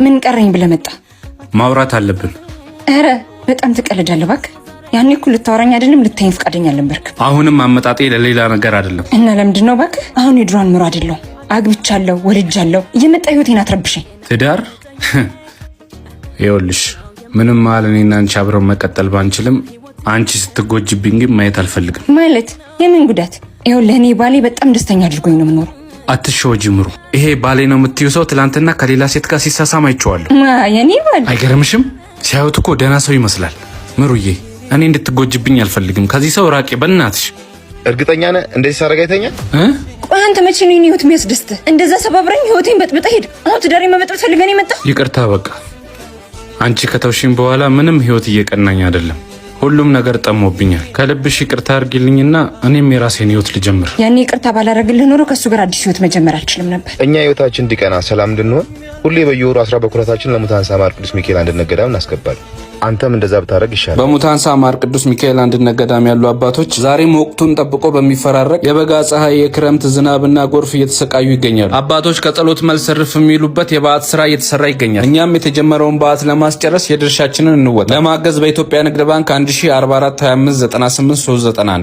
ምን ቀረኝ ብለህ መጣ? ማውራት አለብን። ኧረ በጣም ትቀልዳለህ እባክህ። ያኔ እኮ ልታወራኝ አይደለም ልታይኝ ፈቃደኛ አልነበርክም። አሁንም አመጣጤ ለሌላ ነገር አይደለም። እና ለምንድን ነው እባክህ? አሁን የድሮን ምሮ አይደለሁ። አግብቻለሁ፣ ወልጃለሁ። እየመጣ ህይወቴን አትረብሽኝ። ትዳር ይኸውልሽ፣ ምንም ማለት እኔና አንቺ አብረን መቀጠል ባንችልም አንቺ ስትጎጂብኝ ግን ማየት አልፈልግም። ማለት የምን ጉዳት? ይኸውልህ እኔ ባሌ በጣም ደስተኛ አድርጎኝ ነው የምኖረው። አትሸወጂ ምሩ። ይሄ ባሌ ነው የምትይው ሰው ትላንትና ከሌላ ሴት ጋር ሲሳሳም አይቼዋለሁ። የኔ ባል አይገርምሽም? ሲያዩት እኮ ደህና ሰው ይመስላል። ምሩዬ፣ እኔ እንድትጎጂብኝ አልፈልግም። ከዚህ ሰው ራቂ በእናትሽ። እርግጠኛ ነህ እንደዚህ ሳረጋ አይተኛል? ቆይ አንተ መቼ ነው የኔ ህይወት የሚያስደስትህ? እንደዛ ሰባብረኝ ህይወቴን በጥብጠህ ሄድ። አሁን ትዳሬ መበጥበጥ ፈልገህ ነው የመጣህ? ይቅርታ በቃ አንቺ ከተውሽኝ በኋላ ምንም ህይወት እየቀናኝ አይደለም። ሁሉም ነገር ጠሞብኛል። ከልብሽ ይቅርታ አድርጊልኝና እኔም የራሴን ህይወት ልጀምር። ያኔ ይቅርታ ባላረግልህ ኖሮ ከሱ ጋር አዲስ ህይወት መጀመር አልችልም ነበር። እኛ ህይወታችን እንዲቀና ሰላም እንድንሆን ሁሌ በየወሩ 10 በኩራታችን ለሙታንሳ ማር ቅዱስ ሚካኤል አንድነት ገዳም እናስገባለን። አንተም እንደዛ ብታረግ ይሻላል። በሙታንሳ ማር ቅዱስ ሚካኤል አንድነት ገዳም ያሉ አባቶች ዛሬም ወቅቱን ጠብቆ በሚፈራረቅ የበጋ ፀሐይ፣ የክረምት ዝናብና ጎርፍ እየተሰቃዩ ይገኛሉ። አባቶች ከጸሎት መልስ እርፍ የሚሉበት የበዓት ስራ እየተሰራ ይገኛል። እኛም የተጀመረውን በዓት ለማስጨረስ የድርሻችንን እንወጣ። ለማገዝ በኢትዮጵያ ንግድ ባንክ 1044 25 98 391